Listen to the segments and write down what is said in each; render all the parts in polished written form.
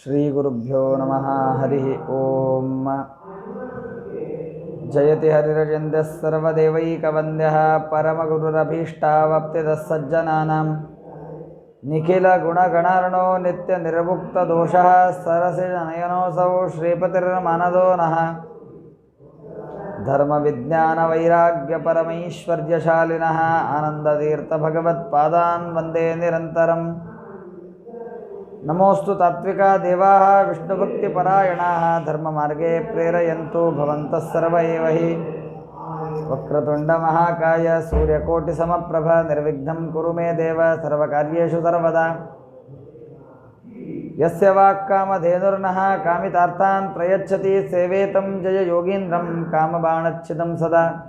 श्रीगुरुभ्यो नमः। हरिः ओम। जयति हरिरचिन्त्यः सर्वदेवैकवन्द्यः परमगुरुरभीष्टावाप्तिदः सज्जनानां निखिलगुणगणार्णो नित्यनिर्मुक्तदोषः सरसिजनयनोऽसौ श्रीपतिर्मानदो नः। धर्मविज्ञानवैराग्यपरमैश्वर्यशालिनः आनन्दतीर्थभगवत्पादान् वन्दे निरन्तरम्। नमोस्तु तात्विका देवाः विष्णुभक्तिपरायणाः धर्ममार्गे प्रेरयन्तु भवन्तः सर्व एव हि। वक्रतुण्डमहाकाय सूर्यकोटिसमप्रभ निर्विघ्नं कुरु मे देव सर्वकार्येषु सर्वदा। यस्य वाक्कामधेनुर्नः कामितार्थान् प्रयच्छति सेवेतं जय योगीन्द्रं कामबाणच्छिदं सदा।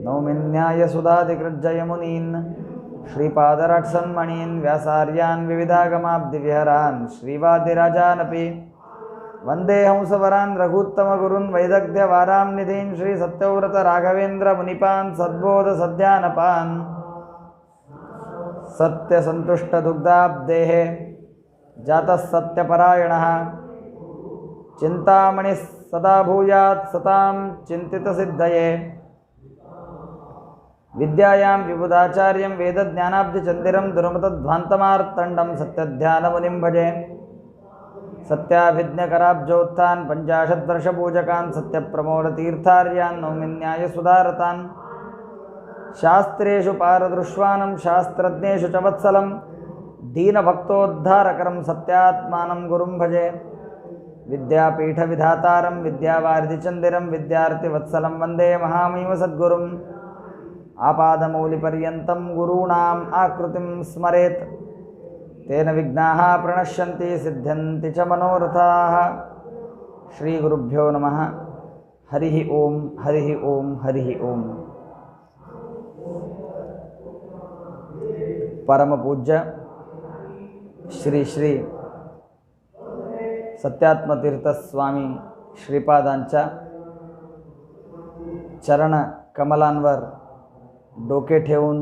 नौमिन्यायसुधाधिकृज्जयमुनीन् श्रीपादराट्सन्मणीन् व्यासार्यान् विविधागमाब्धिविहरान् श्रीवादिराजानपि वन्दे हंसवरान् रघुत्तमगुरून् वैदग्ध्यवारांनिधीन् श्रीसत्यव्रतराघवेन्द्रमुनिपान् सद्बोधसद्यानपान् सत्यसन्तुष्टदुग्धाब्धेः जातः सत्यपरायणः चिन्तामणिः सदा भूयात् सतां चिन्तितसिद्धये। विद्यायां विबुधाचार्यं वेदज्ञानाब्धिचन्दिरं दुर्मतध्वान्तमार्तण्डं सत्यध्यानमुनिं भजे। सत्याभिज्ञकराब्जोत्थान् पञ्चाशद्वर्षपूजकान् सत्यप्रमोदतीर्थार्यान् नौमिन्यायसुधारतान्। शास्त्रेषु पारदृश्वानं शास्त्रज्ञेषु च वत्सलं दीनभक्तोद्धारकरं सत्यात्मानं गुरुं भजे। विद्यापीठविधातारं विद्यावारिधिचन्दिरं विद्यार्थिवत्सलं वन्दे महामहिमसद्गुरुम्। आपादमौलिपर्यन्तं गुरूणाम् आकृतिं स्मरेत् तेन विघ्नाः प्रणश्यन्ति सिद्ध्यन्ति च मनोरथाः। श्रीगुरुभ्यो नमः। हरिः ओम हरिः ओम हरिः ओम। परमपूज्य श्री श्री सत्यात्मतीर्थ स्वामी श्रीपादांच्या चरण कमलांवर डोके ठेवून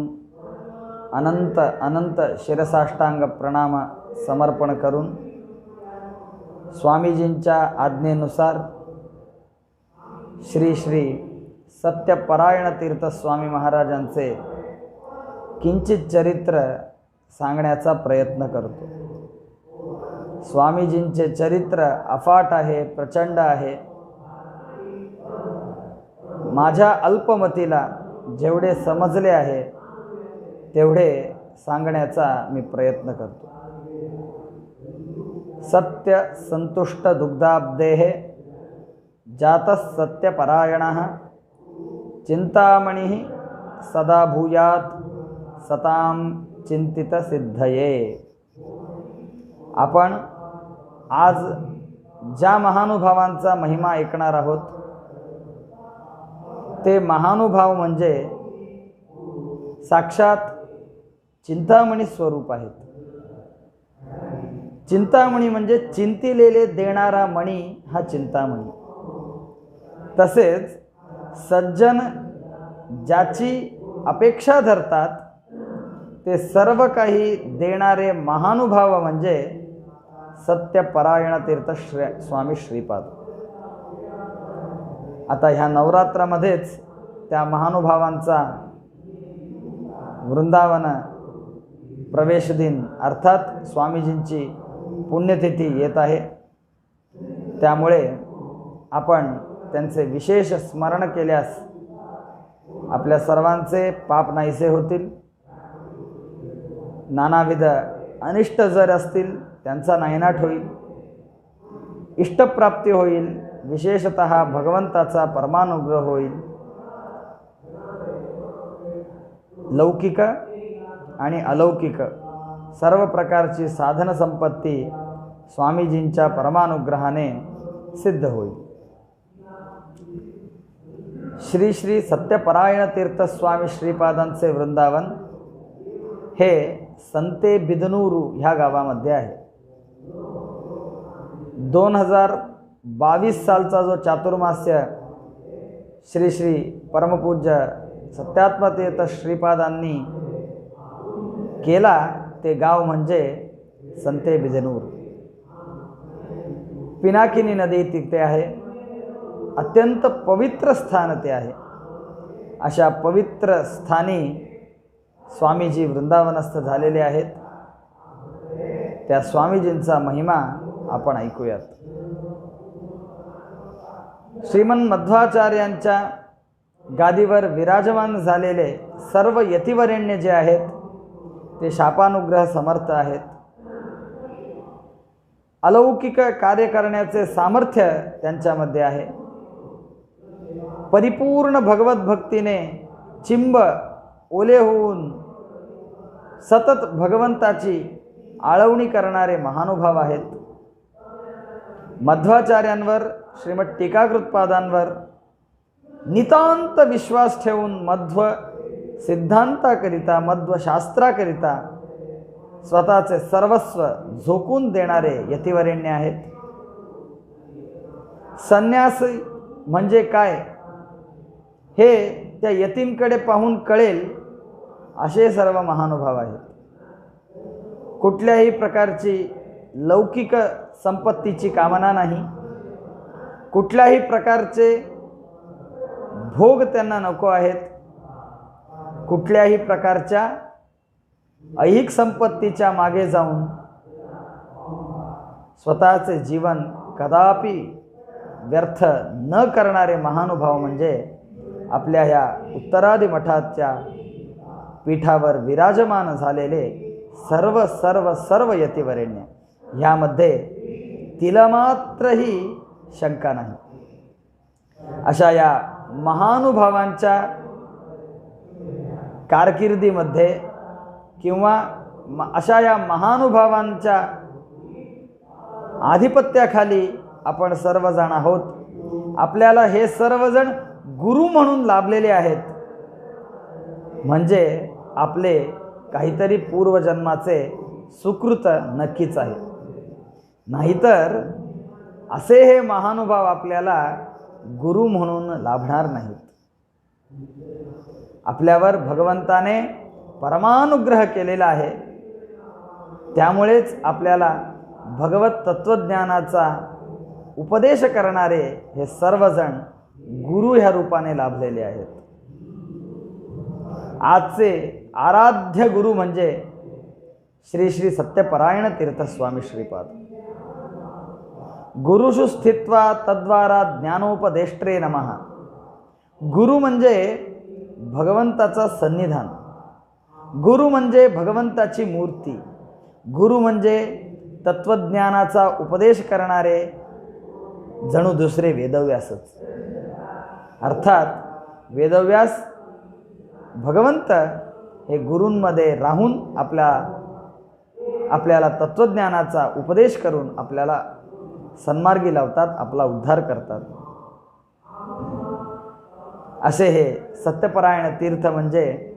अनंत अनंत शिरसाष्टांग प्रणाम समर्पण करून स्वामीजींच्या आज्ञेनुसार श्री श्री सत्यपरायण तीर्थ स्वामी महाराजांचे किंचित चरित्र सांगण्याचा प्रयत्न करतो। स्वामीजींचे चरित्र अफाट आहे, प्रचंड आहे। माझ्या अल्पमतीला जेवढे समजले आहे तेवढे सांगण्याचा मी प्रयत्न करतो। सत्य संतुष्ट दुग्धाब्धेः जातः सत्यपरायणः चिंतामणिः सदा भूयात् सतां चिंतितसिद्धये। आपण आज ज्या महानुभावांचा महिमा ऐकणार आहोत ते महानुभाव म्हणजे साक्षात चिंतामणी स्वरूप आहेत। चिंतामणी म्हणजे चिंतिलेले देणारा मणी हा चिंतामणी। तसेच सज्जन ज्याची अपेक्षा धरतात ते सर्व काही देणारे महानुभाव म्हणजे सत्यपरायण तीर्थ स्वामी श्रीपाद। आता ह्या नवरात्रामध्येच त्या महानुभावांचा वृंदावन प्रवेश दिन अर्थात स्वामीजींची पुण्यतिथी येत आहे। त्यामुळे आपण त्यांचे विशेष स्मरण केल्यास आपल्या सर्वांचे पाप नाहीसे होतील। नानाविध अनिष्ट जर असतील त्यांचा नायनाट होईल, इष्टप्राप्ती होईल, विशेषतः भगवंताचा परमानुग्रह होईल। लौकिक आणि अलौकिक सर्व प्रकारची साधन संपत्ती स्वामीजींच्या परमानुग्रहाने सिद्ध होईल। श्री श्री सत्यपरायण तीर्थ स्वामी श्रीपादांचे वृंदावन हे संते बिदनूरू ह्या गावामध्ये आहे। 2022 सालचा जो चातुर्मास्य श्री श्री परमपूज्य सत्यात्मतीर्थ श्रीपादांनी केला ते गाव म्हणजे संते बिदनूर। पिनाकिनी नदी तिथे आहे. अत्यंत पवित्र स्थान ते आहे. अशा पवित्र स्थानी स्वामीजी वृंदावनस्थ झालेले आहेत. त्या स्वामीजींचा महिमा आपण ऐकूयात. श्रीमन मध्वाचार्यांच्या गादीवर विराजमान झालेले सर्व यतिवरेण्य जे आहेत ते शापानुग्रह समर्थ आहेत. अलौकिक कार्य करण्याचे सामर्थ्य त्यांच्यामध्ये आहे. परिपूर्ण भगवत भक्तीने चिंब ओले होऊन सतत भगवंताची आळवणी करणारे महानुभाव आहेत. मध्वाचार्यांवर श्रीमद टीकाकृतपादांवर नितांत विश्वास ठेवून मध्व सिद्धांताकरिता मध्वशास्त्राकरिता स्वतःचे सर्वस्व झोकून देणारे यतिवरेण्य आहेत. संन्यास म्हणजे काय हे त्या यतींकडे पाहून कळेल असे सर्व महानुभाव आहेत. कुठल्याही प्रकारची लौकिक संपत्तीची कामना नाही. कुठल्याही प्रकारचे भोग त्यांना नको आहेत. कुठल्याही प्रकारच्या ऐहिक संपत्तीच्या मागे जाऊन स्वतःचे जीवन कदापि व्यर्थ न करणारे महानुभाव म्हणजे आपल्या ह्या उत्तरादी मठाच्या पीठावर विराजमान झालेले सर्व सर्व सर्व यतिवरेण्य. ह्यामध्ये तिलमात्रही शंका नाही. अशा या महानुभावांच्या कारकिर्दीमध्ये किंवा अशा या महानुभावांच्या आधिपत्याखाली आपण सर्वजण आहोत. आपल्याला हे सर्वजण गुरु म्हणून लाभलेले आहेत. म्हणजे आपले काहीतरी पूर्वजन्माचे सुकृत नक्कीच आहे. नाहीतर असे हे महानुभाव आपल्याला गुरु म्हणून लाभणार नाहीत. आपल्यावर भगवंताने परमानुग्रह केलेला आहे. त्यामुळेच आपल्याला भगवत तत्वज्ञानाचा उपदेश करणारे हे सर्वजण गुरु ह्या रूपाने लाभलेले आहेत. आजचे आराध्य गुरु म्हणजे श्री श्री सत्यपरायण तीर्थ स्वामी श्रीपाद. गुरुषु स्थित्वा तद्वारा ज्ञानोपदेष्ट्रे नमः. गुरु म्हणजे भगवंताचा सन्निधान. गुरु म्हणजे भगवंताची मूर्ती. गुरु म्हणजे तत्वज्ञानाचा उपदेश करणारे जणू दुसरे वेदव्यासच. अर्थात वेदव्यास भगवंत हे गुरूंमध्ये राहून आपल्याला तत्वज्ञानाचा उपदेश करून आपल्याला सन्मार्गी लावतात, आपला उद्धार करतात. असे हे सत्यपरायण तीर्थ म्हणजे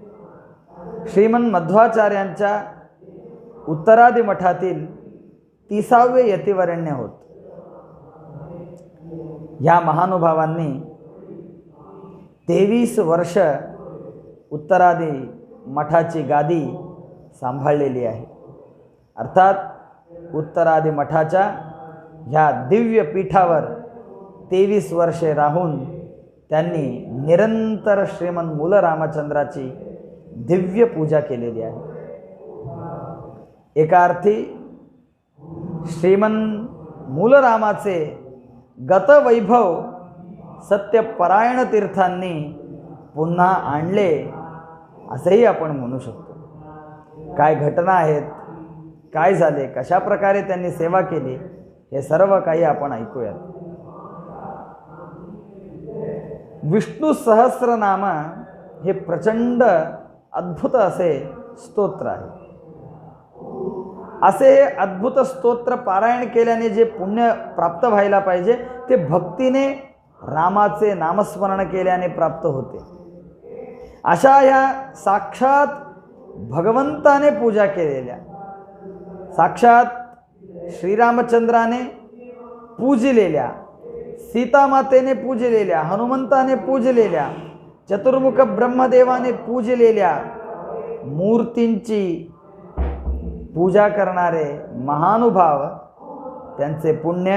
श्रीमन मध्वाचार्यांच्या उत्तरादी मठातील 30वे यतिवरेण्य होत. ह्या महानुभावांनी 23 वर्ष उत्तरादी मठाची गादी सांभाळलेली आहे. अर्थात उत्तरादी मठाच्या ह्या दिव्य पीठावर 23 वर्षे राहून त्यांनी निरंतर श्रीमन मूल रामचंद्राची दिव्य पूजा केलेली आहे. एका अर्थी श्रीमन मूल रामाचे गतवैभव सत्यपरायण तीर्थांनी पुन्हा आणले असेही आपण म्हणू शकतो. काय घटना आहेत, काय झाले, कशा प्रकारे त्यांनी सेवा केली हे सर्व काही आपण ऐकूयात. विष्णू सहस्रनाम हे प्रचंड अद्भुत असे स्तोत्र आहे. असे अद्भुत स्तोत्र पारायण केल्याने जे पुण्य प्राप्त व्हायला पाहिजे ते भक्तीने रामाचे नामस्मरण केल्याने प्राप्त होते. अशा ह्या साक्षात भगवंताने पूजा केलेल्या, साक्षात श्रीरामचंद्राने पूजलेल्या, सीतामातेने पूजलेल्या, हनुमंताने पूजलेल्या, चतुर्मुख ब्रह्मदेवाने पूजलेल्या मूर्तींची पूजा करणारे महानुभाव त्यांचे पुण्य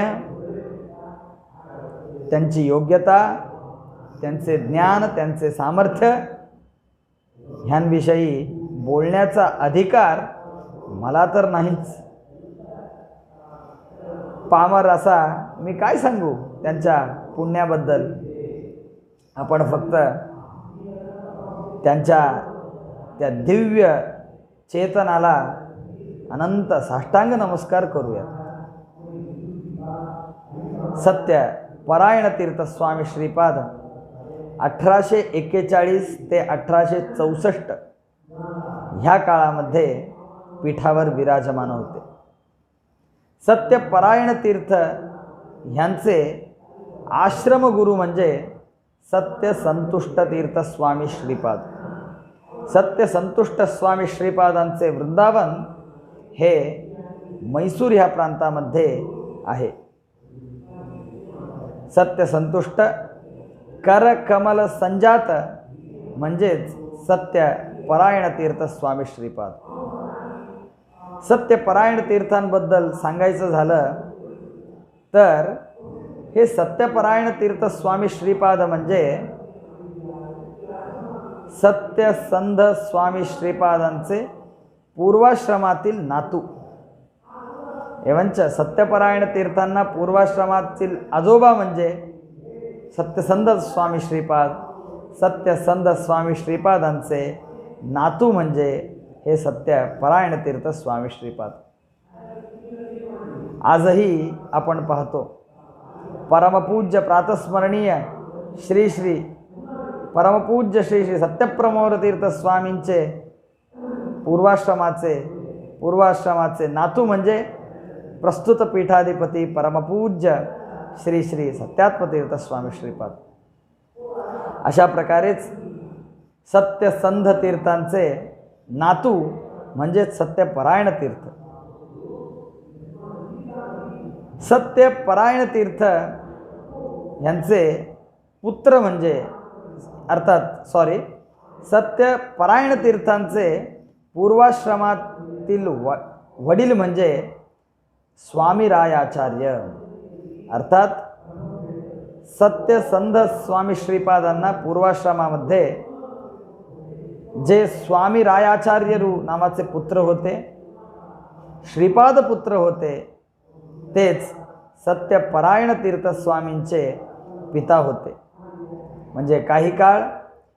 त्यांची योग्यता, त्यांचे ज्ञान, त्यांचे सामर्थ्य ह्यांविषयी बोलण्याचा अधिकार मला तर नाहीच. पामर असा मी काय सांगू त्यांच्या पुण्याबद्दल. आपण फक्त त्यांच्या त्या दिव्य चेतनाला अनंत साष्टांग नमस्कार करूया. सत्य परायण तीर्थ स्वामी श्रीपाद 1841 ते 1864 ह्या काळामध्ये पीठावर विराजमान होते. सत्यपरायण तीर्थ ह्यांचे आश्रमगुरू म्हणजे सत्य संतुष्ट तीर्थ स्वामी श्रीपाद. सत्य संतुष्ट स्वामी श्रीपादांचे वृंदावन हे मैसूर ह्या प्रांतामध्ये आहे. सत्य संतुष्ट कर कमल संजात म्हणजेच सत्य परायण तीर्थ स्वामी श्रीपाद. सत्यपरायण तीर्थांबद्दल सांगायचं झालं तर हे सत्यपरायण तीर्थ स्वामी श्रीपाद म्हणजे सत्यसंध स्वामी श्रीपादांचे पूर्वाश्रमातील नातू. एवंच सत्यपरायण तीर्थांना पूर्वाश्रमातील आजोबा म्हणजे सत्यसंध स्वामी श्रीपाद. सत्यसंध स्वामी श्रीपादांचे नातू म्हणजे हे सत्यपरायण तीर्थ स्वामी श्रीपाद. आजही आपण पाहतो परमपूज्य प्रातस्मरणीय श्री श्री परमपूज्य श्री श्री सत्यप्रमोद तीर्थ स्वामींचे पूर्वाश्रमाचे नातू म्हणजे प्रस्तुत पीठाधिपती परमपूज्य श्री श्री सत्यात्मतीर्थ स्वामी श्रीपाद. अशा प्रकारेच सत्यसंध तीर्थांचे नातू म्हणजे सत्यपरायण तीर्थ. सत्यपरायण तीर्थ यांचे पुत्र म्हणजे सत्यपरायण तीर्थांचे पूर्वाश्रमातील वडील म्हणजे स्वामीरायाचार्य. अर्थात सत्यसंध स्वामी श्रीपादांना पूर्वाश्रमामध्ये जे स्वामीरायाचार्य नावाचे पुत्र होते, श्रीपाद पुत्र होते, तेच सत्यपरायण तीर्थ स्वामींचे पिता होते. म्हणजे काही काळ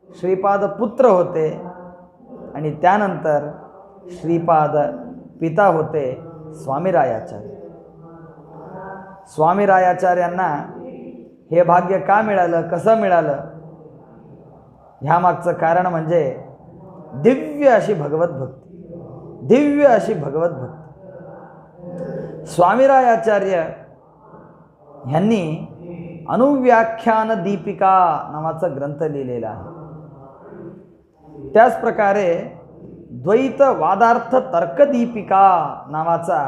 श्रीपाद पुत्र होते आणि त्यानंतर श्रीपाद पिता होते स्वामीरायाचार्य. स्वामीरायाचार्यांना हे भाग्य का मिळालं, कसं मिळालं, ह्यामागचं कारण म्हणजे दिव्य अशी भगवत भक्ती. स्वामीरायाचार्य ह्यांनी अनुव्याख्यान दीपिका नावाचा ग्रंथ लिहिलेला आहे. त्याच प्रकारे द्वैत वादार्थ तर्कदीपिका नावाचा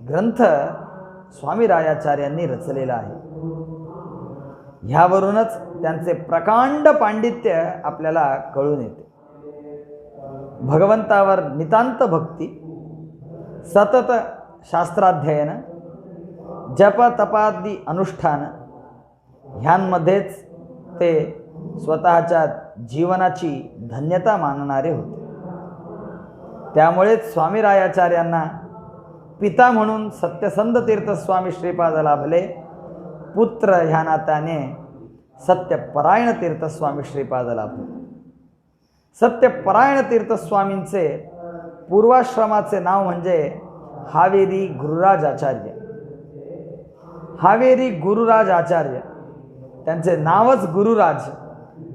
ग्रंथ स्वामीरायाचार्यांनी रचलेला आहे. ह्यावरूनच त्यांचे प्रकांड पांडित्य आपल्याला कळून येते. भगवंतावर नितांत भक्ती, सतत शास्त्राध्ययन, जप तपादी अनुष्ठान ह्यांमध्येच ते स्वतःच्या जीवनाची धन्यता मानणारे होते. त्यामुळेच स्वामीरायाचार्यांना पिता म्हणून सत्यसंध तीर्थ स्वामी श्रीपाद लाभले. पुत्र ह्या नात्याने सत्यपरायण तीर्थ स्वामी श्रीपाद लाभले. सत्यपरायण तीर्थ स्वामींचे पूर्वाश्रमाचे नाव म्हणजे हावेरी गुरुराज आचार्य. हावेरी गुरुराज आचार्य त्यांचे नावच गुरुराज,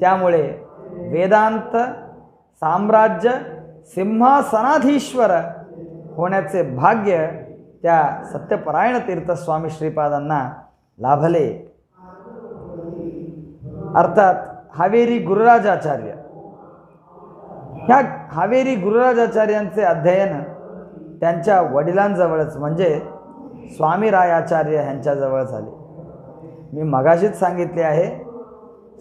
त्यामुळे वेदांत साम्राज्य सिंहासनाधीश्वर होण्याचे भाग्य त्या सत्यपरायण तीर्थ स्वामी श्रीपादांना लाभले. अर्थात हावेरी गुरुराजाचार्य, ह्या हावेरी गुरुराजाचार्यांचे अध्ययन त्यांच्या वडिलांजवळच म्हणजे स्वामीरायाचार्य ह्यांच्याजवळ झाले. मी मगाशीच सांगितले आहे,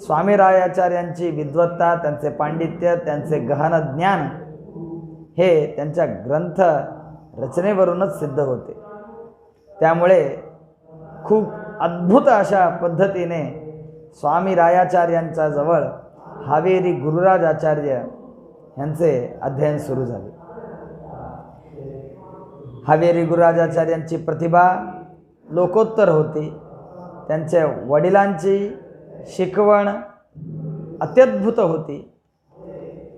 स्वामीरायाचार्यांची विद्वत्ता, त्यांचे पांडित्य, त्यांचे गहन ज्ञान हे त्यांच्या ग्रंथ रचनेवरूनच सिद्ध होते. त्यामुळे खूप अद्भुत अशा पद्धतीने स्वामी रायाचार्यांच्या जवळ हावेरी गुरुराज आचार्य यांचे अध्ययन सुरू झाले. हावेरी गुरुराजाचार्यांची प्रतिभा लोकोत्तर होती. त्यांच्या वडिलांची शिकवण अत्यद्भुत होती.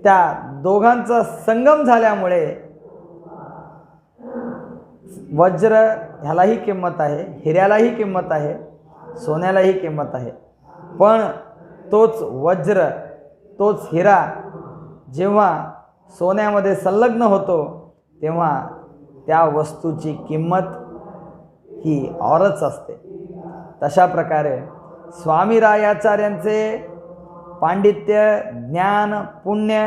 त्या दोघांचा संगम झाल्यामुळे वज्र ह्यालाही किंमत आहे, हिऱ्यालाही किंमत आहे, सोन्यालाही किंमत आहे. पण तोच वज्र, तोच हिरा जेव्हा सोन्यामध्ये संलग्न होतो तेव्हा त्या वस्तूची किंमत ही औरच असते. तशा प्रकारे स्वामी रायाचार्यांचे पांडित्य, ज्ञान, पुण्य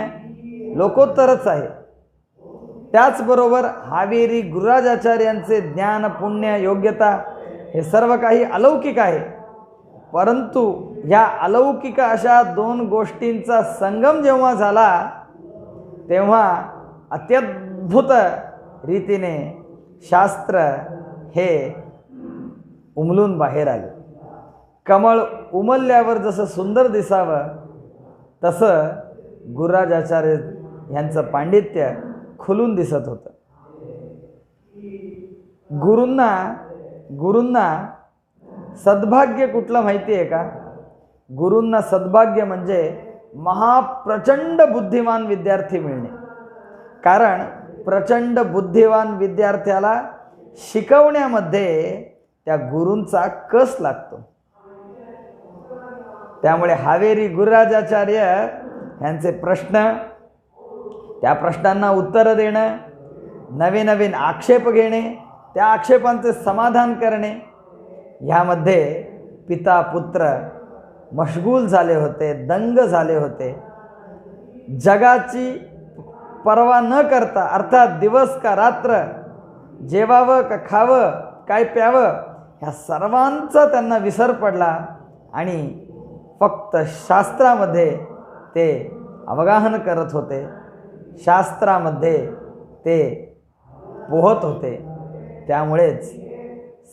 लोकोत्तरच आहे. त्याचबरोबर हावेरी गुरुराजाचार्यांचे ज्ञान, पुण्य, योग्यता हे सर्व काही अलौकिक आहे. परंतु या अलौकिक अशा दोन गोष्टींचा संगम जेव्हा झाला तेव्हा अत्यद्भुत रीतीने शास्त्र हे उमलून बाहेर आले. कमळ उमलल्यावर जसं सुंदर दिसावं तसं गुरुराजाचार्य यांचं पांडित्य खुलून दिसत होतं. गुरूंना सद्भाग्य कुठलं माहिती आहे का? गुरूंना सद्भाग्य म्हणजे महाप्रचंड बुद्धिमान विद्यार्थी मिळणे. कारण प्रचंड बुद्धिवान विद्यार्थ्याला शिकवण्यामध्ये त्या गुरूंचा कस लागतो. त्यामुळे हावेरी गुरुराजाचार्य यांचे प्रश्न, त्या प्रश्नांना उत्तर देणं, नवे नवीन आक्षेप घेणे, त्या आक्षेपांचे समाधान करणे, ह्यामध्ये पिता पुत्र मशगूल झाले होते, दंग झाले होते. जगाची पर्वा न करता, अर्थात दिवस का रात्र, जेवावं का खावं, काय प्यावं, ह्या सर्वांचा त्यांना विसर पडला आणि फक्त शास्त्रामध्ये ते अवगाहन करत होते, शास्त्रामध्ये ते पोहत होते. त्यामुळेच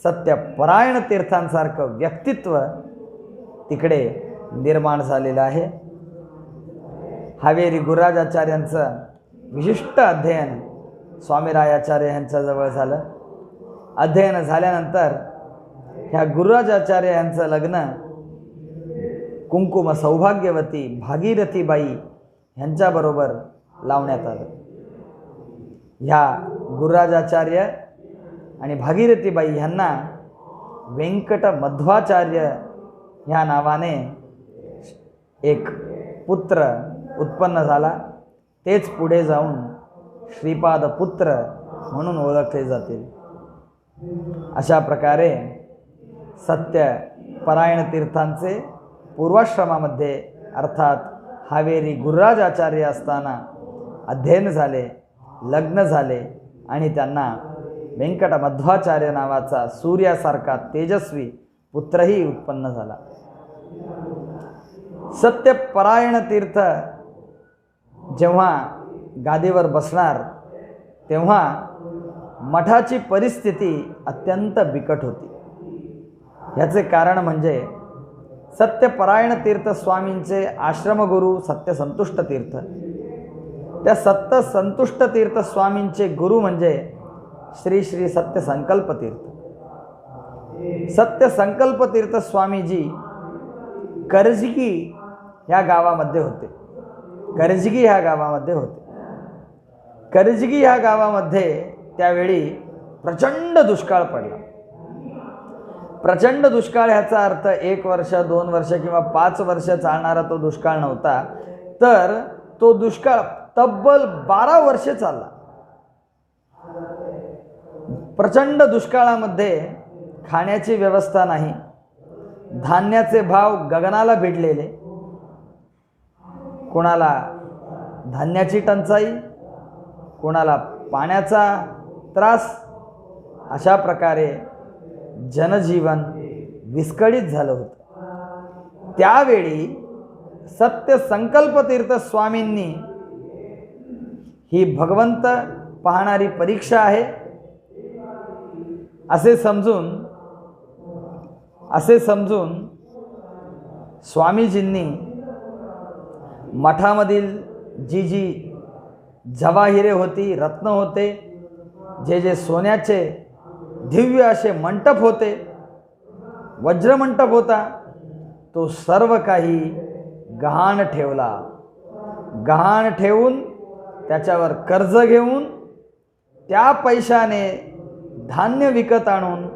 सत्यपरायण तीर्थांसारखं व्यक्तित्व तिकडे निर्माण झालेलं आहे. हावेरी गुरुराजाचार्यांचं विशिष्ट अध्ययन स्वामी रायाचार्य यांच्याजवळ झालं. अध्ययन झाल्यानंतर ह्या गुरुराजाचार्य यांचं लग्न कुंकुम सौभाग्यवती भागीरथीबाई ह्यांच्याबरोबर लावण्यात आलं. ह्या गुरुराजाचार्य आणि भागीरथीबाई ह्यांना व्यंकट मध्वाचार्य ह्या नावाने एक पुत्र उत्पन्न झाला. तेच पुढे जाऊन श्रीपाद पुत्र म्हणून ओळखले जातील. अशा प्रकारे सत्यपरायण तीर्थांचे पूर्वाश्रमामध्ये अर्थात हावेरी गुरुराजाचार्य असताना अध्ययन झाले, लग्न झाले आणि त्यांना व्यंकट मध्वाचार्य नावाचा सूर्यासारखा तेजस्वी पुत्रही उत्पन्न झाला. सत्यपरायण तीर्थ जेव्हा गादीवर बसणार तेव्हा मठाची परिस्थिती अत्यंत बिकट होती. याचे कारण म्हणजे सत्यपरायण तीर्थ स्वामींचे आश्रमगुरू सत्यसंतुष्ट तीर्थ. त्या सत्यसंतुष्ट तीर्थ स्वामींचे गुरु म्हणजे श्री श्री सत्यसंकल्प तीर्थ. सत्यसंकल्प तीर्थ स्वामीजी करजगी ह्या गावामध्ये होते. करजगी ह्या गावामध्ये त्यावेळी प्रचंड दुष्काळ पडला. प्रचंड दुष्काळ ह्याचा अर्थ 1 वर्ष 2 वर्ष किंवा 5 वर्ष चालणारा तो दुष्काळ नव्हता, तर तो दुष्काळ तब्बल 12 वर्ष चालला. प्रचंड दुष्काळामध्ये खाण्याची व्यवस्था नाही, धान्याचे भाव गगनाला भिडलेले, कोणाला धान्याची टंचाई, कोणाला पाण्याचा त्रास. अशा प्रकारे जनजीवन विस्कळीत झालं होतं. त्यावेळी सत्यसंकल्प तीर्थ स्वामींनी ही भगवंत पाहणारी परीक्षा आहे असे समजून असे समजून स्वामीजींनी मठामधील जी जी जवाहिरे होती, रत्न होते, जे जे सोन्याचे दिव्य असे मंटप होते, वज्रमंटप होता, तो सर्व काही गहाण ठेवला. गहाण ठेवून त्याच्यावर कर्ज घेऊन त्या पैशाने धान्य विकत आणून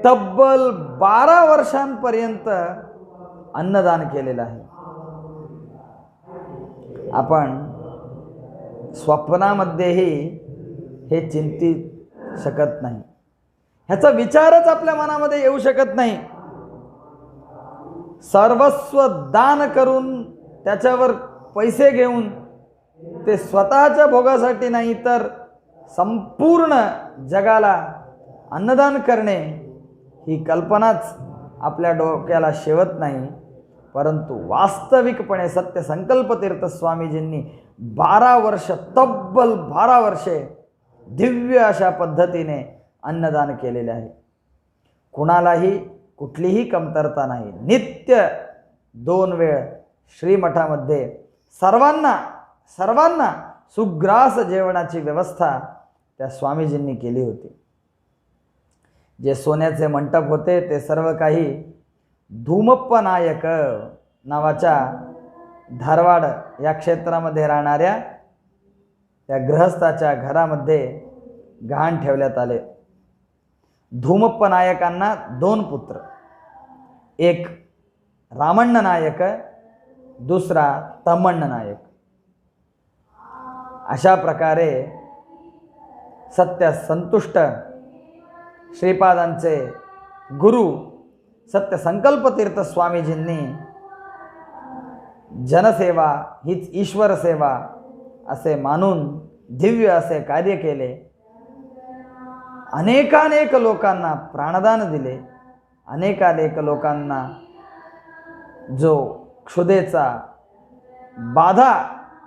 तब्बल 12 वर्षांपर्यंत अन्नदान केलेलं आहे. आपण स्वप्नामध्येही हे चिंतित शकत नाही, ह्याचा विचारच आपल्या मनामध्ये येऊ शकत नाही. सर्वस्व दान करून त्याच्यावर पैसे घेऊन ते स्वतःच्या भोगासाठी नाही तर संपूर्ण जगाला अन्नदान करणे ही कल्पनाच आपल्या डोक्याला शेवत नाही. परंतु वास्तविकपणे सत्य संकल्प तीर्थ स्वामीजींनी 12 वर्ष, तब्बल 12 वर्षे दिव्य अशा पद्धतीने अन्नदान केलेले आहे. कुणालाही कुठलीही कमतरता नाही. नित्य 2 वेळ श्रीमठामध्ये सर्वांना सुग्रास जेवणाची व्यवस्था त्या स्वामीजींनी केली होती. जे सोन्याचे मंटप होते ते सर्व काही धूमप्पा नायक नावाच्या धारवाड या क्षेत्रामध्ये राहणाऱ्या त्या गृहस्थाच्या घरामध्ये गहाण ठेवण्यात आले. धूमप्पा नायकांना 2 पुत्र, एक रामण्ण नायक, दुसरा तमण्ण नायक. अशा प्रकारे सत्य संतुष्ट श्रीपादांचे गुरु सत्य संकल्प तीर्थ स्वामीजींनी जनसेवा हीच ईश्वर सेवा असे मानून दिव्य असे कार्य केले. अनेकानेक लोकांना प्राणदान दिले. अनेकानेक लोकांना जो क्षुधेचा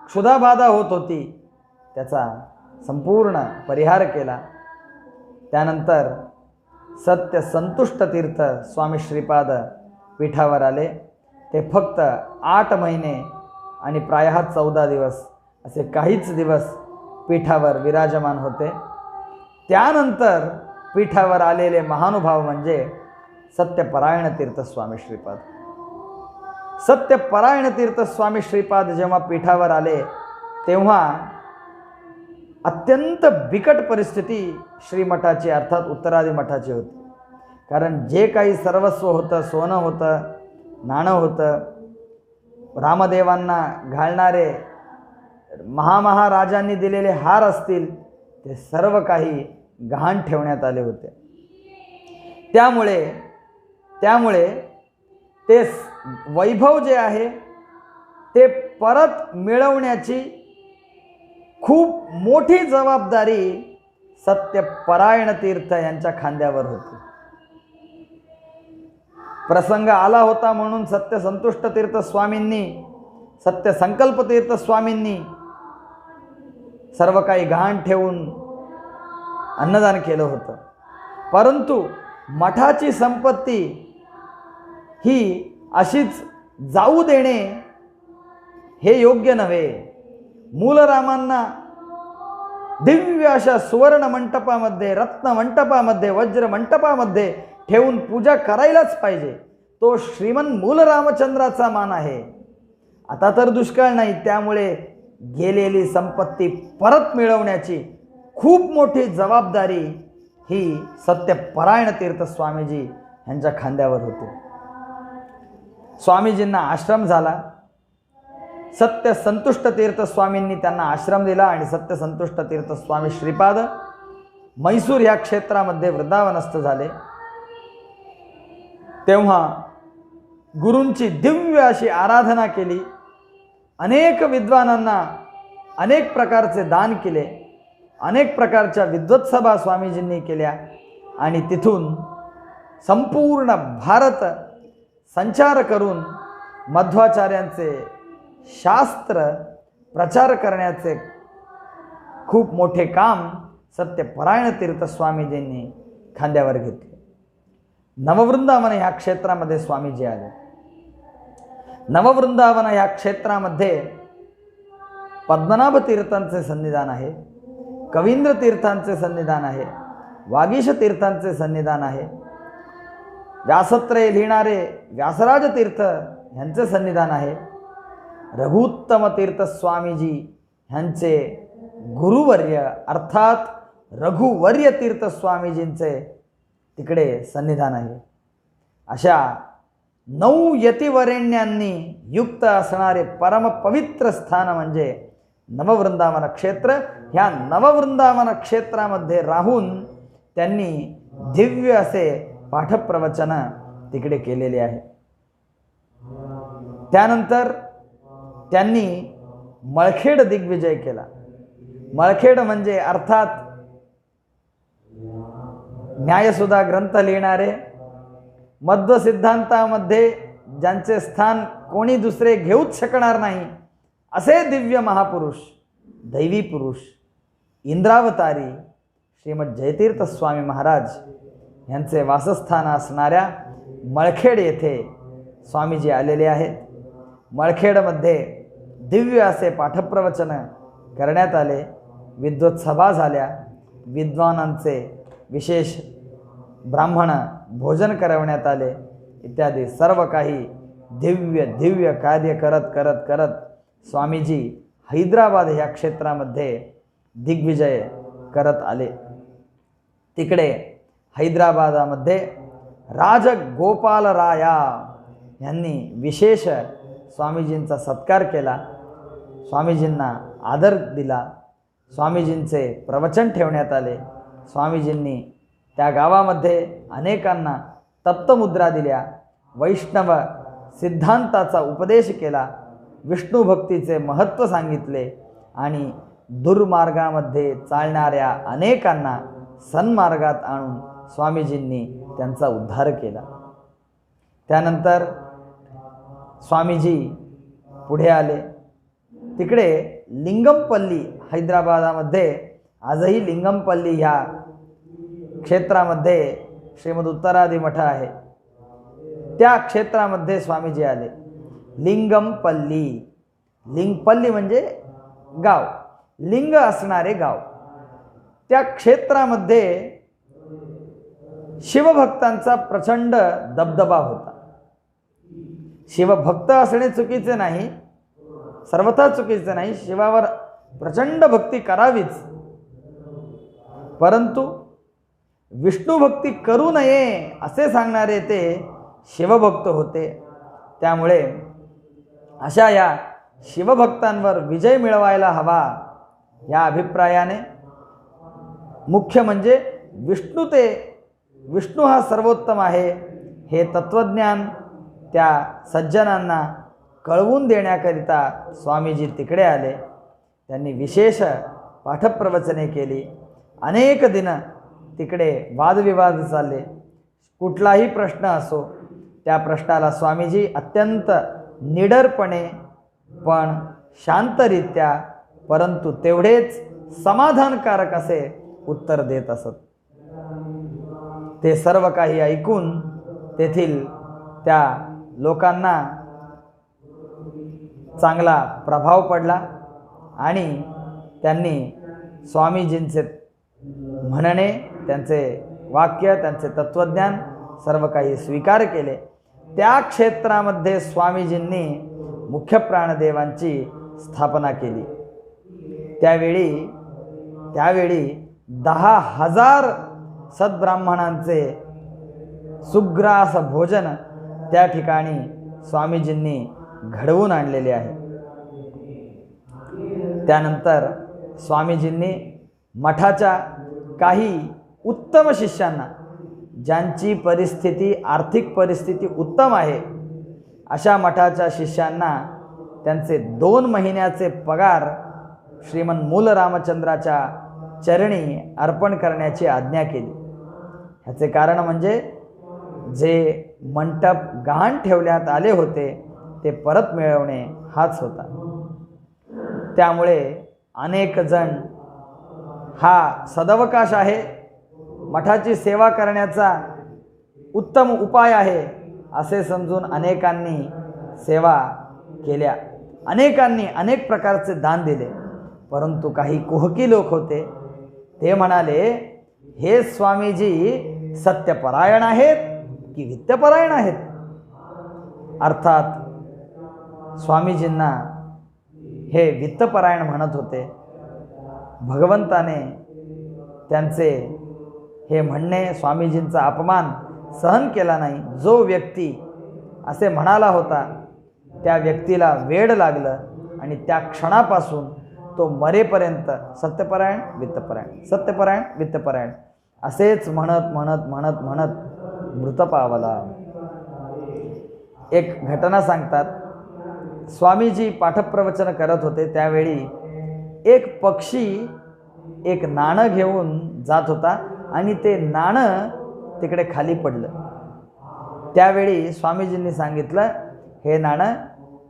क्षुधाबाधा होत होती त्याचा संपूर्ण परिहार केला. त्यानंतर सत्य संतुष्ट तीर्थ स्वामी श्रीपाद पीठावर आले. ते फक्त 8 महिने आणि प्रायः 14 दिवस असे काहीच दिवस पीठावर विराजमान होते. त्यानंतर पीठावर आलेले महानुभाव म्हणजे सत्यपरायण तीर्थ स्वामी श्रीपाद. सत्यपरायण तीर्थ स्वामी श्रीपाद जेव्हा पीठावर आले तेव्हा अत्यंत बिकट परिस्थिती श्रीमठाची अर्थात उत्तरादी मठाची होती. कारण जे काही सर्वस्व होतं, सोनं होतं, नाणं होतं, रामदेवांना घालणारे महाराजांनी दिलेले हार असतील, ते सर्व काही गहाण ठेवण्यात आले होते. त्यामुळे ते वैभव जे आहे ते परत मिळवण्याची खूप मोठी जबाबदारी सत्यपरायण तीर्थ यांच्या खांद्यावर होती. प्रसंग आला होता म्हणून सत्य संतुष्ट तीर्थ स्वामींनी, सत्य संकल्प तीर्थ स्वामींनी सर्व काही गहाण ठेवून अन्नदान केलं होतं. परंतु मठाची संपत्ती ही अशीच जाऊ देणे हे योग्य नव्हे. मूलरामांना दिव्य अशा सुवर्ण मंटपामध्ये, रत्न मंटपामध्ये, वज्र मंटपामध्ये ठेवून पूजा करायलाच पाहिजे. तो श्रीमन मूल रामचंद्राचा मान आहे. आता तर दुष्काळ नाही, त्यामुळे गेलेली संपत्ती परत मिळवण्याची खूप मोठी जबाबदारी ही सत्यपरायण तीर्थ स्वामीजी यांच्या खांद्यावर होती. स्वामीजींना आश्रम झाला. सत्य संतुष्ट तीर्थ स्वामींनी त्यांना आश्रम दिला आणि सत्य संतुष्ट तीर्थ स्वामी श्रीपाद मैसूर या क्षेत्रामध्ये वृंदावनस्थ झाले. तेव्हा गुरूंची दिव्य अशी आराधना केली. अनेक विद्वानांना अनेक प्रकारचे दान केले. अनेक प्रकारच्या विद्वत्सभा स्वामीजींनी केल्या आणि तिथून संपूर्ण भारत संचार करून मध्वाचार्यांचे शास्त्र प्रचार करण्याचे खूप मोठे काम सत्यपरायण तीर्थ स्वामीजींनी खांद्यावर घेतले. नववृंदावन ह्या क्षेत्रामध्ये स्वामीजी आले. नववृंदावन ह्या क्षेत्रामध्ये पद्मनाभ तीर्थांचे सन्निधान आहे, कवींद्र तीर्थांचे सन्निधान आहे, वागीश तीर्थांचे सन्निधान आहे, व्यासत्रय लिहिणारे व्यासराज तीर्थ यांचे सन्निधान आहे, रघुत्तम तीर्थ स्वामीजी ह्यांचे गुरुवर्य अर्थात रघुवर्य तीर्थ स्वामीजींचे तिकडे सन्निधान आहे. अशा 9 यतिवरेण्यांनी युक्त असणारे परम पवित्र स्थान म्हणजे नववृंदावन क्षेत्र. ह्या नववृंदावन क्षेत्रामध्ये राहून त्यांनी दिव्य असे पाठप्रवचन तिकडे केलेले आहे. त्यानंतर त्यांनी मळखेड दिग्विजय केला. मळखेड म्हणजे अर्थात न्यायसुधा ग्रंथ लिहिणारे, मध्व सिद्धांतामध्ये ज्यांचे स्थान कोणी दुसरे घेऊच शकणार नाही असे दिव्य महापुरुष, दैवी पुरुष, इंद्रावतारी श्रीमद जयतीर्थ स्वामी महाराज यांचे वासस्थान असणाऱ्या मळखेड येथे स्वामीजी आलेले आहेत. मळखेडमध्ये दिव्य असे पाठप्रवचन करण्यात आले, विद्वत सभा झाल्या, विद्वानांचे विशेष ब्राह्मण भोजन करवण्यात आले, इत्यादी सर्व काही दिव्य दिव्य कार्य करत करत करत स्वामीजी हैदराबाद ह्या क्षेत्रामध्ये दिग्विजय करत आले. तिकडे हैदराबादामध्ये राजगोपालराया यांनी विशेष स्वामीजींचा सत्कार केला, स्वामीजींना आदर दिला, स्वामीजींचे प्रवचन ठेवण्यात आले. स्वामीजींनी त्या गावामध्ये अनेकांना तप्तमुद्रा दिल्या, वैष्णव सिद्धांताचा उपदेश केला, विष्णू भक्तीचे महत्त्व सांगितले आणि दुर्मार्गामध्ये चालणाऱ्या अनेकांना सन्मार्गात आणून स्वामीजींनी त्यांचा उद्धार केला. त्यानंतर स्वामीजी पुढे आले. तिकडे लिंगमपल्ली हैदराबादामध्ये आजही लिंगमपल्ली ह्या क्षेत्रामध्ये श्रीमद उत्तरादी मठ आहे, त्या क्षेत्रामध्ये स्वामीजी आले. लिंगमपल्ली, लिंगपल्ली म्हणजे गाव, लिंग असणारे गाव. त्या क्षेत्रामध्ये शिवभक्तांचा प्रचंड दबदबा होता. शिवभक्त असणे चुकीचे नाही, सर्वथा चुकीचे नाही, शिवावर प्रचंड भक्ती करावीच, परंतु विष्णू भक्ती करू नये असे सांगणारे ते शिवभक्त होते. त्यामुळे अशा या शिवभक्तांवर विजय मिळवायला हवा या अभिप्रायाने, मुख्य म्हणजे विष्णू हा सर्वोत्तम आहे हे तत्वज्ञान त्या सज्जनांना कळवून देण्याकरिता स्वामीजी तिकडे आले. त्यांनी विशेष पाठप्रवचने केली. अनेक दिनं तिकडे वादविवाद चालले. कुठलाही प्रश्न असो त्या प्रश्नाला स्वामीजी अत्यंत निडरपणे पण शांतरित्या परंतु तेवढेच समाधानकारक असे उत्तर देत असत. ते सर्व काही ऐकून तेथील त्या लोकांना चांगला प्रभाव पडला आणि त्यांनी स्वामीजींचे म्हणणे, त्यांचे वाक्य, त्यांचे तत्वज्ञान सर्व काही स्वीकार केले. त्या क्षेत्रामध्ये स्वामीजींनी मुख्य प्राणदेवांची स्थापना केली. त्यावेळी 10,000 सद्ब्राह्मणांचे सुग्रास भोजन त्या ठिकाणी स्वामीजींनी घडवून आणलेले आहे. त्यानंतर स्वामीजींनी मठाच्या काही उत्तम शिष्यांना, ज्यांची परिस्थिती आर्थिक परिस्थिती उत्तम आहे अशा मठाच्या शिष्यांना त्यांचे 2 महिन्याचे पगार श्रीमन मूल रामचंद्राच्या चरणी अर्पण करण्याची आज्ञा केली. ह्याचे कारण म्हणजे जे मंडप गहाण ठेवण्यात आले होते ते परत मिळवणे हाच होता. त्यामुळे अनेक जण हा सदवकाश आहे, मठाची सेवा करण्याचा उत्तम उपाय आहे असे समजून अनेकांनी सेवा केल्या, अनेकांनी अनेक प्रकारचे दान दिले. परंतु काही कुहकी लोक होते, ते म्हणाले, हे स्वामीजी सत्यपरायण आहेत की वित्तपरायण आहेत. अर्थात स्वामीजींना हे वित्तपरायण म्हणत होते. भगवंताने त्यांचे हे म्हणणे, स्वामीजींचा अपमान सहन केला नाही. जो व्यक्ती असे म्हणाला होता त्या व्यक्तीला वेड लागलं आणि त्या क्षणापासून तो मरेपर्यंत सत्यपरायण वित्तपरायण, सत्यपरायण वित्तपरायण असेच म्हणत म्हणत म्हणत म्हणत मृत पावला. एक घटना सांगतात. स्वामीजी पाठप्रवचन करत होते, त्यावेळी एक पक्षी एक नाणं घेऊन जात होता आणि ते नाणं तिकडे खाली पडलं. त्यावेळी स्वामीजींनी सांगितलं, हे नाणं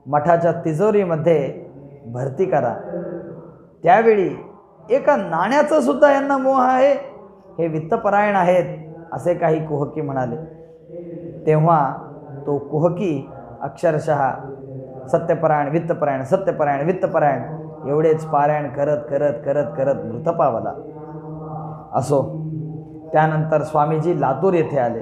मठाच्या तिजोरीमध्ये भरती करा. त्यावेळी एका नाण्याचा सुद्धा यांना मोह आहे, हे वित्तपरायण आहेत असे काही कुहकी म्हणाले. तेव्हा तो कुहकी अक्षरशः सत्यपरायण वित्तपरायण, सत्यपरायण वित्तपरायण एवढेच पारायण करत करत करत करत मृत पावला. असो, त्यानंतर स्वामीजी लातूर येथे आले.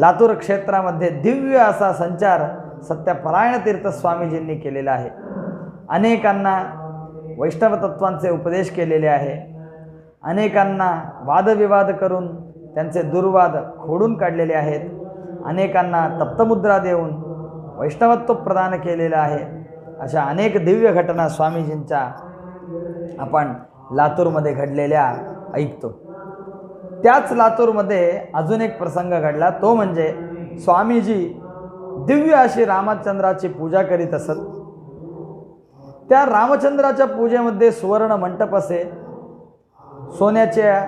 लातूर क्षेत्रामध्ये दिव्य असा संचार सत्यपरायण तीर्थ स्वामीजींनी केलेला आहे. अनेकांना वैष्णव तत्वांचे उपदेश केलेले आहे. अनेकांना वादविवाद करून त्यांचे दुर्वाद खोडून काढलेले आहेत. अनेकांना तप्तमुद्रा देऊन वैष्णवत्व प्रदान केलेलं आहे. अशा अनेक दिव्य घटना स्वामीजींच्या आपण लातूरमध्ये घडलेल्या ऐकतो. त्याच लातूरमध्ये अजून एक प्रसंग घडला, तो म्हणजे स्वामीजी दिव्य अशी रामचंद्राची पूजा करीत असत. त्या रामचंद्राच्या पूजेमध्ये सुवर्ण मंडप असे, सोन्याच्या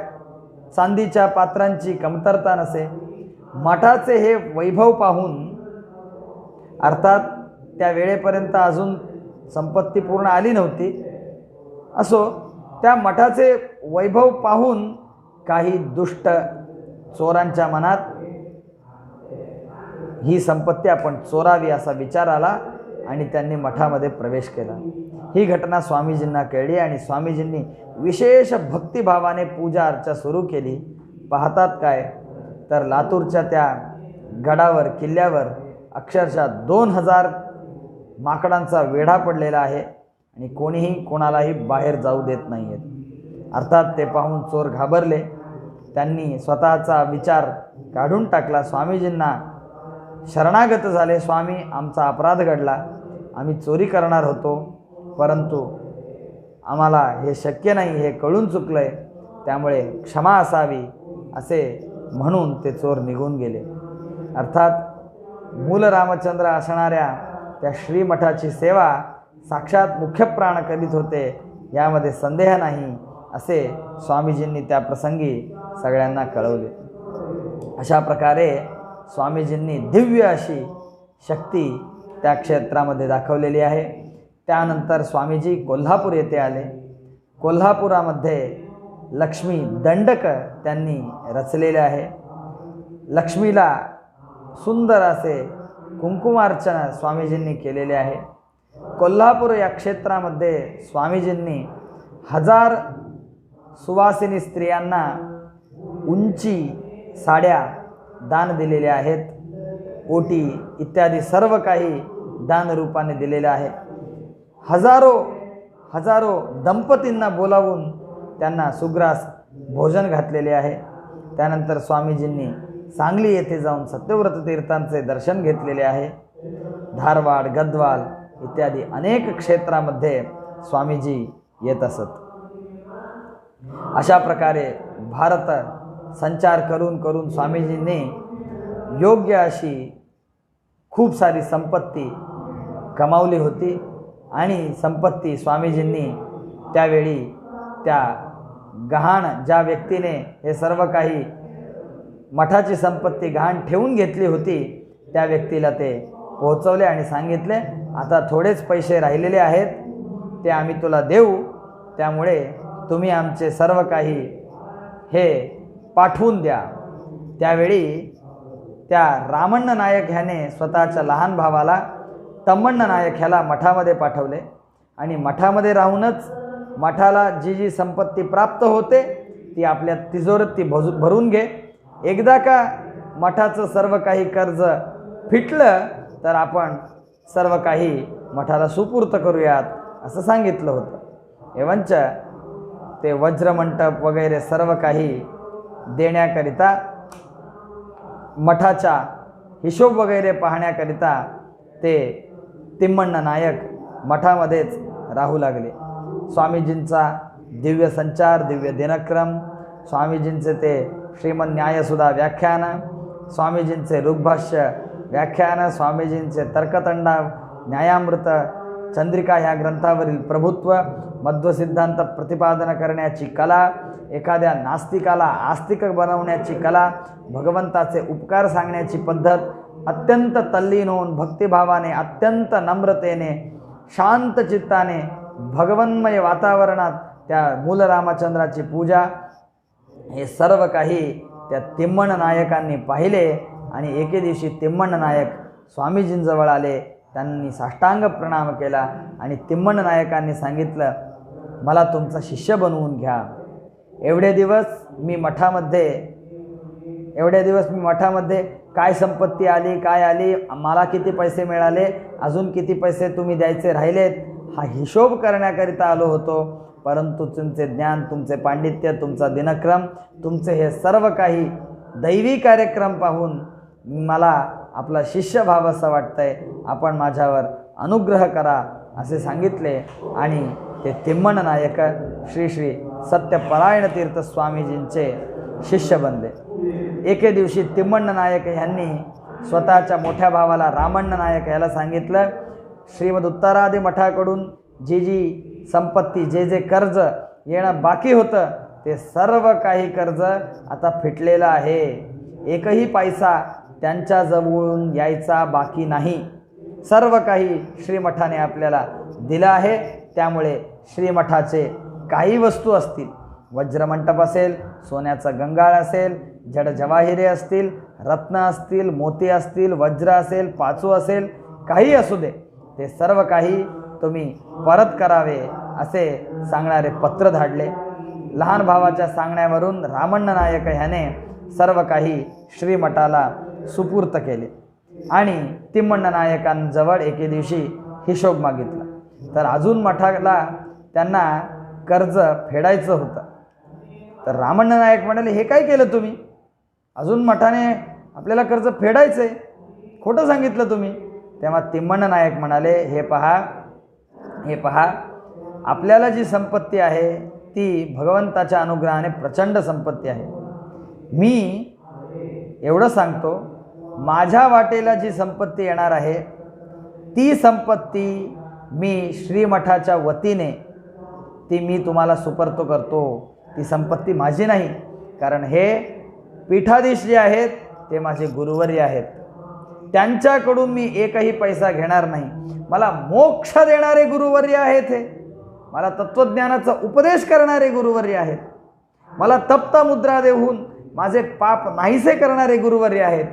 चांदीच्या पात्रांची कमतरता नसे. मठाचे हे वैभव पाहून, अर्थात त्या वेळेपर्यंत अजून संपत्ती पूर्ण आली नव्हती, असो त्या मठाचे वैभव पाहून काही दुष्ट चोरांच्या मनात ही संपत्ती आपण चोरावी असा विचार आला आणि त्यांनी मठामध्ये प्रवेश केला. ही घटना स्वामीजींना कळली आणि स्वामीजींनी विशेष भक्तिभावाने पूजा अर्चा सुरू केली. पाहतात काय, तर लातूरच्या त्या गडावर, किल्ल्यावर अक्षरशः 2000 माकडांचा वेढा पडलेला आहे आणि कोणीही कोणालाही बाहेर जाऊ देत नाही आहेत. अर्थात ते पाहून चोर घाबरले. त्यांनी स्वतःचा विचार काढून टाकला. स्वामीजींना शरणागत झाले. स्वामी, आमचा अपराध घडला, आम्ही चोरी करणार होतो, परंतु आम्हाला हे शक्य नाही, हे कळून चुकलं आहे, त्यामुळे क्षमा असावी असे म्हणून ते चोर निघून गेले. अर्थात मूल रामचंद्र असणाऱ्या त्या श्रीमठाची सेवा साक्षात मुख्य प्राण करीत होते, यामध्ये संदेह नाही असे स्वामीजींनी त्या प्रसंगी सगळ्यांना कळवले. अशा प्रकारे स्वामीजींनी दिव्य अशी शक्ती त्या क्षेत्रामध्ये दाखवलेली आहे. त्यानंतर स्वामीजी कोल्हापूर येथे आले. कोल्हापुरामध्ये लक्ष्मी दंडक त्यांनी रचलेले आहे. लक्ष्मीला सुंदर असे कुंकुमार्चना स्वामीजींनी केलेले आहे. कोल्हापूर या क्षेत्रामध्ये स्वामीजींनी 1000 सुवासिनी स्त्रियांना उंची साड्या दान दिलेले आहेत. ओटी इत्यादी सर्व काही दान रूपाने दिलेले आहे. हजारो दंपतींना बोलावून त्यांना सुग्रास भोजन घातलेले आहे. त्यानंतर स्वामीजींनी सांगली येथे जाऊन सत्यव्रत तीर्थांचे दर्शन घेतलेले आहे. धारवाड, गद्वाल इत्यादी अनेक क्षेत्रामध्ये स्वामीजी येत असत. अशा प्रकारे भारत संचार करून करून स्वामीजींनी योग्य अशी खूप सारी संपत्ती कमावली होती आणि संपत्ती स्वामीजींनी त्यावेळी त्या गहाण ज्या व्यक्तीने हे सर्व काही मठाची संपत्ती गहाण ठेवून घेतली होती त्या व्यक्तीला ते पोहोचवले आणि सांगितले, आता थोडेच पैसे राहिलेले आहेत, ते आम्ही तुला देऊ, त्यामुळे तुम्ही आमचे सर्व काही हे पाठवून द्या. त्यावेळी त्या रामण्ण नायक ह्याने स्वतःच्या लहान भावाला तम्मण्ण नायक ह्याला मठामध्ये पाठवले आणि मठामध्ये राहूनच मठाला जी जी संपत्ती प्राप्त होते ती आपल्या तिजोरीत ती भरून घे. एकदा का मठाचं सर्व काही कर्ज फिटलं तर आपण सर्व काही मठाला सुपूर्त करूयात असं सांगितलं होतं. एवंच ते वज्रमंटप वगैरे सर्व काही देण्याकरिता मठाचा हिशोब वगैरे पाहण्याकरिता ते तिम्मण्ण नायक मठामध्येच राहू लागले. स्वामीजींचा दिव्य संचार, दिव्य दिनक्रम, स्वामीजींचे ते श्रीमद न्यायसुधा व्याख्यान, स्वामीजींचे ऋग्भाष्य व्याख्यान, स्वामीजींचे तर्कतंडा, न्यायामृत, चंद्रिका ह्या ग्रंथावरील प्रभुत्व, मध्वसिद्धांत प्रतिपादन करण्याची कला, एखाद्या नास्तिकाला आस्तिक बनवण्याची कला, भगवंताचे उपकार सांगण्याची पद्धत, अत्यंत तल्लीन होऊन भक्तिभावाने, अत्यंत नम्रतेने, शांत चित्ताने भगवन्मय वातावरणात त्या मूल रामचंद्राची पूजा, हे सर्व काही त्या तिम्मण्ण नायकांनी पाहिले. आणि एके दिवशी तिम्मण्ण नायक स्वामीजींजवळ आले. त्यांनी साष्टांग प्रणाम केला आणि तिम्मण्ण नायकांनी सांगितलं, मला तुमचा शिष्य बनवून घ्या. एवढे दिवस मी मठामध्ये काय संपत्ती आली, काय आली, मला किती पैसे मिळाले, अजून किती पैसे तुम्ही द्यायचे राहिलेत, हा हिशोब करण्याकरिता आलो होतो. परंतु तुमचे ज्ञान, तुमचे पांडित्य, तुमचा दिनक्रम, तुमचे हे सर्व काही दैवी कार्यक्रम पाहून मला आपला शिष्य व्हावंसं वाटतंय. आपण माझ्यावर अनुग्रह करा असे सांगितले आणि ते तिम्मण्ण नायक श्री श्री सत्यपरायण तीर्थ स्वामीजींचे शिष्य बनले. एके दिवशी तिम्मण्ण नायक यांनी स्वतःच्या मोठ्या भावाला रामण्ण नायक याला सांगितलं, श्रीमद उत्तरादी मठाकडून जी जी संपत्ती, जे जे कर्ज येणं बाकी होतं ते सर्व काही कर्ज आता फिटलेलं आहे. एकही पैसा त्यांच्याजवळून यायचा बाकी नाही. सर्व काही श्रीमठाने आपल्याला दिलं आहे. त्यामुळे श्रीमठाचे काही वस्तू असतील, वज्रमंटप असेल, सोन्याचा गंगाळ असेल, जड जवाहिरे असतील, रत्न असतील, मोती असतील, वज्र असेल, पाचू असेल, काही असू दे, ते सर्व काही तुम्ही परत करावे असे सांगणारे पत्र धाडले. लहान भावाच्या सांगण्यावरून रामण्ण नायक ह्याने सर्व काही श्रीमठाला सुपूर्त केले आणि तिम्मण्ण नायकांजवळ एके दिवशी हिशोब मागितला. तर अजून मठाला त्यांना कर्ज फेडायचं होतं. तर रामण्ण नायक म्हणाले, हे काय केलं तुम्ही? अजून मठाने आपल्याला कर्ज फेडायचं आहे, खोटं सांगितलं तुम्ही. तेव्हा तिम्मण्ण नायक म्हणाले, हे पहा, आपल्याला जी संपत्ती आहे ती भगवंताच्या अनुग्रहाने प्रचंड संपत्ती आहे. मी एवढं सांगतो, माझ्या वाटेला जी संपत्ती येणार आहे ती संपत्ती मी श्रीमठाच्या वतीने मी तुम्हाला सुपर्द करतो. ती संपत्ती माझी नाही, कारण हे पीठाधीश जे आहेत ते माझे गुरुवर्य आहेत. त्यांच्याकडून मी एकही पैसा घेणार नाही. मला मोक्ष देणारे गुरुवर्य आहेत. हे मला तत्त्वज्ञानाचा उपदेश करणारे गुरुवर्य आहेत. मला तप्त मुद्रा देऊन माझे पाप नाहीसे करणारे गुरुवर्य आहेत.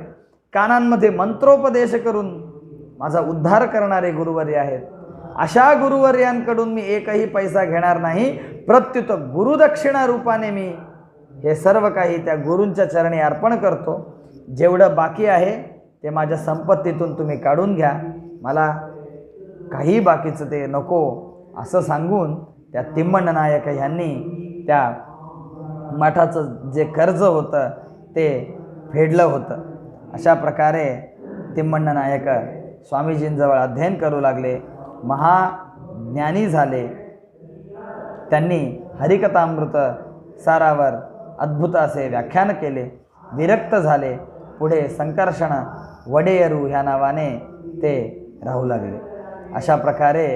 कानांमध्ये मंत्रोपदेश करून माझा उद्धार करणारे गुरुवर्य आहेत. अशा गुरुवर्यांकडून मी एकही पैसा घेणार नाही. प्रत्युत गुरुदक्षिणा रूपाने मी हे सर्व काही त्या गुरूंच्या चरणी अर्पण करतो. जेवढं बाकी आहे ते माझ्या संपत्तीतून तुम्ही काढून घ्या, मला काही बाकीचं ते नको असं सांगून त्या तिम्मण्ण नायक यांनी त्या मठाचं जे कर्ज होतं ते फेडलं होतं. अशा प्रकारे तिम्मण्ण नायक स्वामीजींजवळ अध्ययन करू लागले, महाज्ञानी झाले. त्यांनी हरिकथामृत सारावर अद्भुत असे व्याख्यान केले, विरक्त झाले. पुढे संकर्षण वडेयरू ह्या नावाने ते राहू लागले. अशा प्रकारे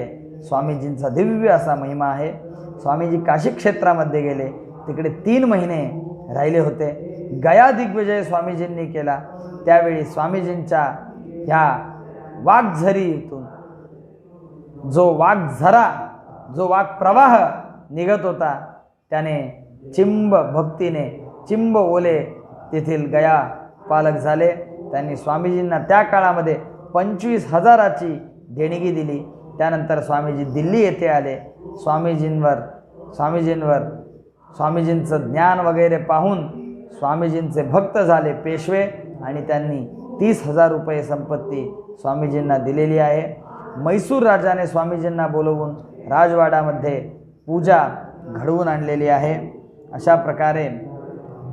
स्वामीजींचा दिव्य असा महिमा आहे. स्वामीजी काशी क्षेत्रामध्ये गेले, तिकडे 3 महिने राहिले होते. गया दिग्विजय स्वामीजींनी केला. त्यावेळी स्वामीजींच्या ह्या वाग्झरीतून जो वाग्प्रवाह निघत होता त्याने चिंब भक्तीने, चिंब ओले तेथील गया पालक झाले. त्यांनी स्वामीजींना त्या काळामध्ये 25,000ची देणगी दिली. त्यानंतर स्वामीजी दिल्ली येथे आले. स्वामीजींचं ज्ञान वगैरे पाहून स्वामीजींचे भक्त झाले पेशवे आणि त्यांनी 30,000 रुपये संपत्ती स्वामीजींना दिलेली आहे. म्हैसूर राजाने स्वामीजींना बोलवून राजवाड्यामध्ये पूजा घडवून आणलेली आहे. अशा प्रकारे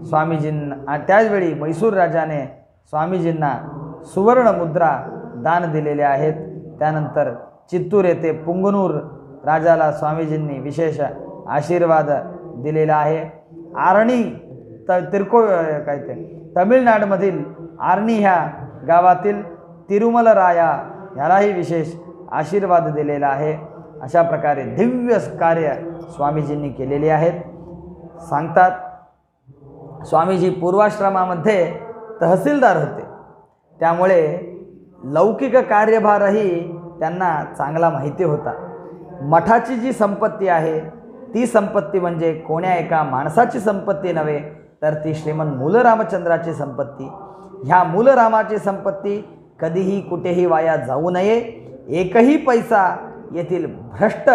स्वामीजींना त्याचवेळी म्हैसूर राजाने स्वामीजींना सुवर्ण मुद्रा दान दिलेले आहेत. त्यानंतर चित्तूर येथे पुंगनूर राजाला स्वामीजींनी विशेष आशीर्वाद दिलेला आहे. आर्णी तमिळनाडूमधील आर्णी ह्या गावातील तिरुमलराया ह्यालाही विशेष आशीर्वाद दिलेला आहे. अशा प्रकारे दिव्य कार्य स्वामीजींनी केलेले आहेत. सांगतात स्वामीजी पूर्वाश्रमामध्ये तहसीलदार होते, त्यामुळे लौकिक कार्यभारही त्यांना चांगला माहिती होता. मठाची जी संपत्ती आहे ती संपत्ती म्हणजे कोण्या एका माणसाची संपत्ती नव्हे, तर ती श्रीमंत मूलरामचंद्राची संपत्ती. ह्या मूलरामाची संपत्ती कधीही कुठेही वाया जाऊ नये. एकही पैसा येथील भ्रष्ट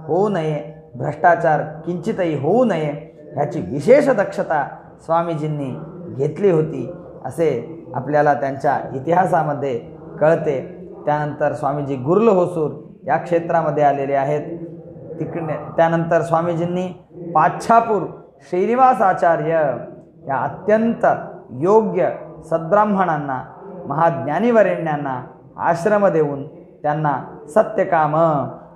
होऊ नये, भ्रष्टाचार किंचितही होऊ नये, ह्याची विशेष दक्षता स्वामीजींनी घेतली होती असे आपल्याला त्यांच्या इतिहासामध्ये कळते. त्यानंतर स्वामीजी गुर्ल होसूर या क्षेत्रामध्ये आलेले आहेत. त्यानंतर स्वामीजींनी पाच्छापूर श्रीनिवास आचार्य या अत्यंत योग्य सद्ब्राह्मणांना, महाज्ञानीवरेण्यांना आश्रम देऊन त्यांना सत्यकाम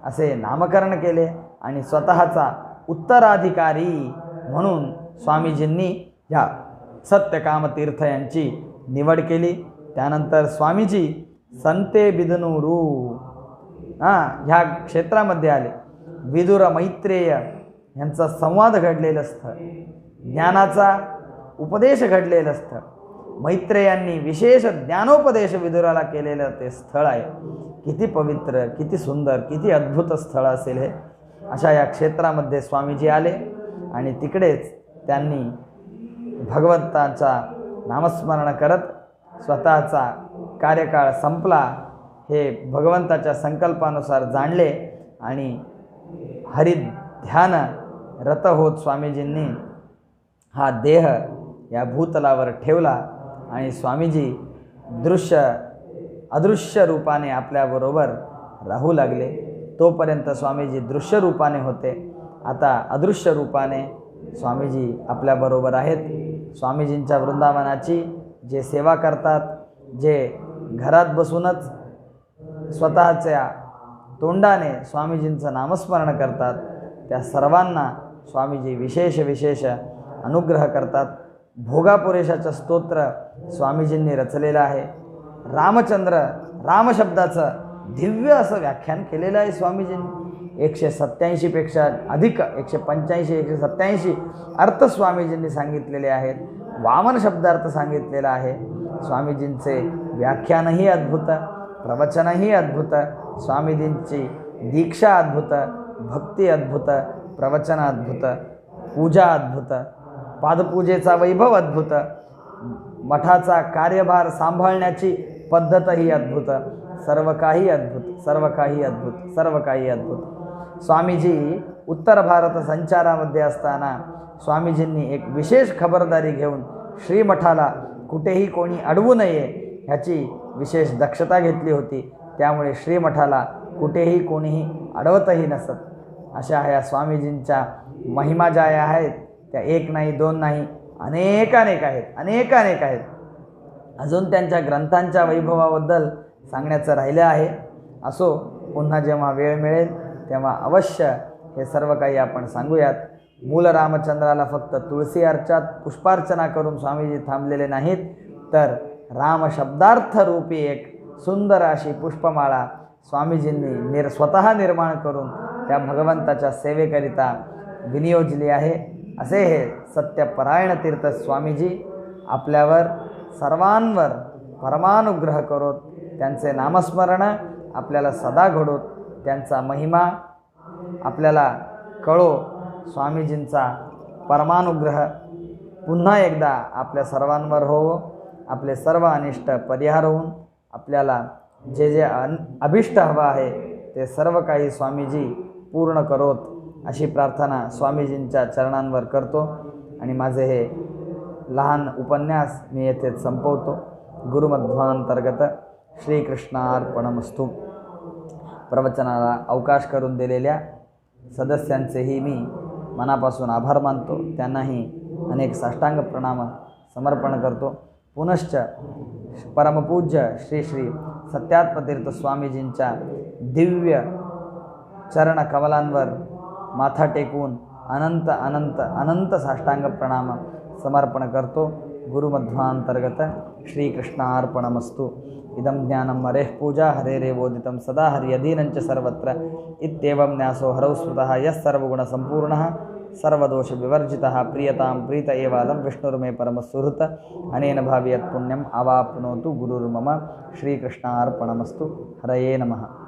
असे नामकरण केले आणि स्वतःचा उत्तराधिकारी म्हणून स्वामीजींनी ह्या सत्यकाम तीर्थ यांची निवड केली. त्यानंतर स्वामीजी संते बिदनूरू ह्या क्षेत्रामध्ये आले. विदुर मैत्रेय यांचा संवाद घडलेलं स्थळ, ज्ञानाचा उपदेश घडलेलं स्थळ, मैत्रेयांनी विशेष ज्ञानोपदेश विदुराला केलेलं ते स्थळ आहे. किती पवित्र, किती सुंदर, किती अद्भुत स्थळ असेल हे. अशा या क्षेत्रामध्ये स्वामीजी आले आणि तिकडेच त्यांनी भगवंताचा नामस्मरण करत स्वतःचा कार्यकाळ संपला हे भगवंताच्या संकल्पानुसार जाणले आणि हरिध्यान रत होत स्वामीजींनी हा देह या भूतलावर ठेवला आणि स्वामीजी अदृश्य रूपाने आपल्याबरोबर राहू लागले. तोपर्यंत स्वामीजी दृश्य रूपाने होते, आता अदृश्य रूपाने स्वामीजी आपल्याबरोबर आहेत. स्वामीजींच्या वृंदावनाची जे सेवा करतात, जे घरात बसूनच स्वतःच्या तोंडाने स्वामीजींचं नामस्मरण करतात, त्या सर्वांना स्वामीजी विशेष अनुग्रह करतात. भोगापुरेशाचं स्तोत्र स्वामीजींनी रचलेलं आहे. राम शब्दाचं दिव्य असं व्याख्यान केलेलं आहे स्वामीजींनी. 187पेक्षा अधिक 185 187 अर्थ स्वामीजींनी सांगितलेले आहेत. वामन शब्दार्थ सांगितलेला आहे. स्वामीजींचे व्याख्यानही अद्भुत, प्रवचनही अद्भुत, स्वामीजींची दीक्षा अद्भुत, भक्ती अद्भुत, प्रवचन अद्भुत, पूजा अद्भुत, पादपूजेचा वैभव अद्भुत, मठाचा कार्यभार सांभाळण्याची पद्धतही अद्भुत, सर्व काही अद्भुत. स्वामीजी उत्तर भारत संचारामध्ये असताना स्वामीजींनी एक विशेष खबरदारी घेऊन श्रीमठाला कुठेही कोणी अडवू नये ह्याची विशेष दक्षता घेतली होती. त्यामुळे श्रीमठाला कुठेही कोणीही अडवतही नसत. अशा ह्या स्वामीजींच्या महिमा ज्या आहेत त्या एक नाही, दोन नाही, अनेक आहेत. अजून त्यांच्या ग्रंथांच्या वैभवाबद्दल सांगण्याचं राहिलं आहे. असो, पुन्हा जेव्हा वेळ मिळेल तेव्हा अवश्य हे सर्व काही आपण सांगूयात. मूल रामचंद्राला फक्त तुळशी अर्चात पुष्पार्चना करून स्वामीजी थांबलेले नाहीत, तर राम शब्दार्थ रूपी एक सुंदर अशी पुष्पमाळा स्वामीजींनी स्वतः निर्माण करून त्या भगवंताच्या सेवेकरिता विनियोजली आहे. असे हे सत्यपरायण तीर्थ स्वामीजी आपल्यावर सर्वांवर परमानुग्रह करोत. त्यांचे नामस्मरण आपल्याला सदा घडोत. त्यांचा महिमा आपल्याला कळो. स्वामीजींचा परमानुग्रह पुन्हा एकदा आपल्या सर्वांवर होवो आपले सर्व अनिष्ट परिहार होऊन आपल्याला जे जे अभिष्ट हवं आहे ते सर्व काही स्वामीजी पूर्ण करोत अशी प्रार्थना स्वामीजींच्या चरणांवर करतो आणि माझे हे लहान उपन्यास मी येथेच संपवतो. गुरुमध्वांतर्गत श्रीकृष्णार्पणमस्तु. प्रवचनाला अवकाश करून दिलेल्या सदस्यांचेही मी मनापासून आभार मानतो. त्यांनाही अनेक साष्टांग प्रणाम समर्पण करतो. पुनश्च परमपूज्य श्री श्री सत्यात्मतीर्थ स्वामीजींच्या दिव्य चरण कमलांवर माथा टेकून अनंत अनंत अनंत साष्टांग प्रणाम समर्पण करतो. गुरुमध्वांतर्गत श्रीकृष्णार्पणमस्तु. इदं ज्ञानं हरेः पूजा हरेरेवोदितं सदा हर्यधीनञ्च सर्वत्र इत्येवं न्यासो हरौ स्मृतः यः सर्वगुणसम्पूर्णः सर्वदोषविवर्जितः प्रियतां प्रीत एवालं विष्णुर्मे परमसुहृत् अनेन भावि यत्पुण्यम् अवाप्नोतु गुरुर्मम. श्रीकृष्णार्पणमस्तु. हरये नमः.